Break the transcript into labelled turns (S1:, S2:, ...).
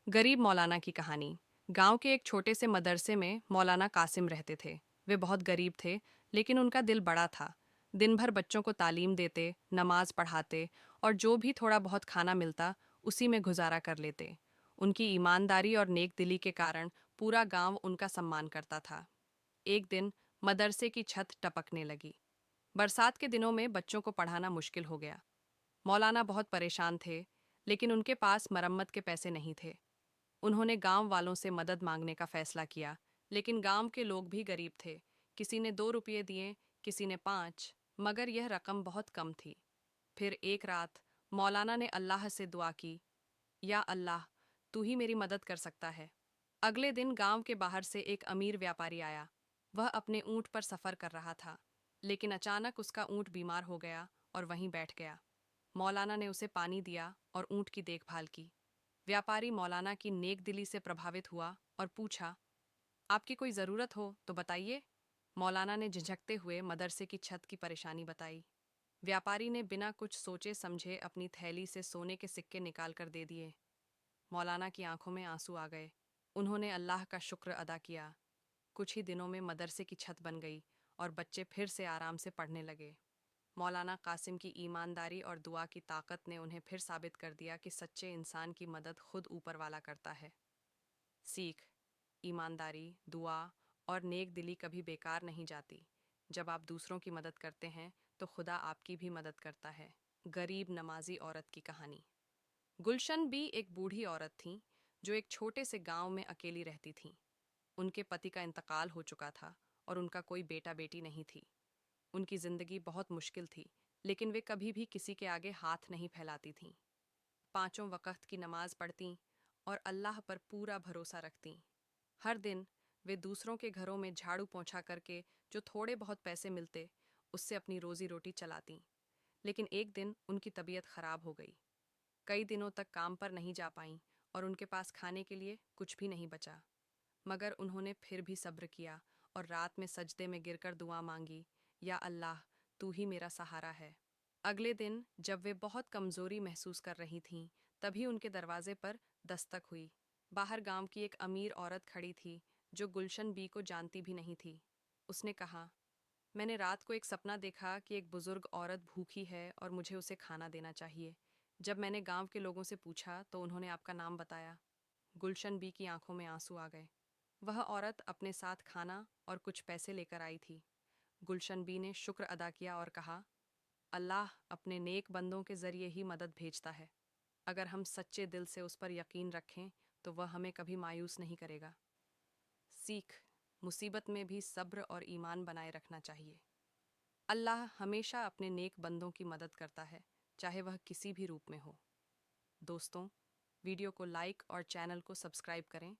S1: गरीब मौलाना की कहानी। गांव के एक छोटे से मदरसे में मौलाना कासिम रहते थे। वे बहुत गरीब थे, लेकिन उनका दिल बड़ा था। दिन भर बच्चों को तालीम देते, नमाज पढ़ाते और जो भी थोड़ा बहुत खाना मिलता उसी में गुजारा कर लेते। उनकी ईमानदारी और नेक दिली के कारण पूरा गांव उनका सम्मान करता था। एक दिन मदरसे की छत टपकने लगी। बरसात के दिनों में बच्चों को पढ़ाना मुश्किल हो गया। मौलाना बहुत परेशान थे, लेकिन उनके पास मरम्मत के पैसे नहीं थे। उन्होंने गांव वालों से मदद मांगने का फैसला किया, लेकिन गांव के लोग भी गरीब थे। किसी ने 2 रुपये दिए, किसी ने 5, मगर यह रकम बहुत कम थी। फिर एक रात मौलाना ने अल्लाह से दुआ की, या अल्लाह, तू ही मेरी मदद कर सकता है। अगले दिन गांव के बाहर से एक अमीर व्यापारी आया। वह अपने ऊंट पर सफर कर रहा था, लेकिन अचानक उसका ऊंट बीमार हो गया और वहीं बैठ गया। मौलाना ने उसे पानी दिया और ऊंट की देखभाल की। व्यापारी मौलाना की नेक दिली से प्रभावित हुआ और पूछा, आपकी कोई ज़रूरत हो तो बताइए। मौलाना ने झिझकते हुए मदरसे की छत की परेशानी बताई। व्यापारी ने बिना कुछ सोचे समझे अपनी थैली से सोने के सिक्के निकाल कर दे दिए। मौलाना की आंखों में आंसू आ गए। उन्होंने अल्लाह का शुक्र अदा किया। कुछ ही दिनों में मदरसे की छत बन गई और बच्चे फिर से आराम से पढ़ने लगे। मौलाना कासिम की ईमानदारी और दुआ की ताकत ने उन्हें फिर साबित कर दिया कि सच्चे इंसान की मदद खुद ऊपर वाला करता है। सीख: ईमानदारी, दुआ और नेक दिली कभी बेकार नहीं जाती। जब आप दूसरों की मदद करते हैं तो खुदा आपकी भी मदद करता है। गरीब नमाजी औरत की कहानी। गुलशन बी एक बूढ़ी औरत थीं, जो एक छोटे से गांव में अकेली रहती थीं। उनके पति का इंतकाल हो चुका था और उनका कोई बेटा बेटी नहीं थी। उनकी जिंदगी बहुत मुश्किल थी, लेकिन वे कभी भी किसी के आगे हाथ नहीं फैलाती थीं। पांचों वक़्त की नमाज पढ़तीं और अल्लाह पर पूरा भरोसा रखतीं। हर दिन वे दूसरों के घरों में झाड़ू पोंछा करके जो थोड़े बहुत पैसे मिलते, उससे अपनी रोजी रोटी चलातीं। लेकिन एक दिन उनकी तबीयत खराब हो गई। कई दिनों तक काम पर नहीं जा पाईं और उनके पास खाने के लिए कुछ भी नहीं बचा। मगर उन्होंने फिर भी सब्र किया और रात में सजदे में गिरकर दुआ मांगी, या अल्लाह, तू ही मेरा सहारा है। अगले दिन जब वे बहुत कमजोरी महसूस कर रही थीं, तभी उनके दरवाजे पर दस्तक हुई। बाहर गांव की एक अमीर औरत खड़ी थी, जो गुलशन बी को जानती भी नहीं थी। उसने कहा, मैंने रात को एक सपना देखा कि एक बुजुर्ग औरत भूखी है और मुझे उसे खाना देना चाहिए। जब मैंने गांव के लोगों से पूछा तो उन्होंने आपका नाम बताया। गुलशन बी की आंखों में आंसू आ गए। वह औरत अपने साथ खाना और कुछ पैसे लेकर आई थी। गुलशन बी ने शुक्र अदा किया और कहा, अल्लाह अपने नेक बंदों के जरिए ही मदद भेजता है। अगर हम सच्चे दिल से उस पर यकीन रखें तो वह हमें कभी मायूस नहीं करेगा। सीख: मुसीबत में भी सब्र और ईमान बनाए रखना चाहिए। अल्लाह हमेशा अपने नेक बंदों की मदद करता है, चाहे वह किसी भी रूप में हो। दोस्तों, वीडियो को लाइक और चैनल को सब्सक्राइब करें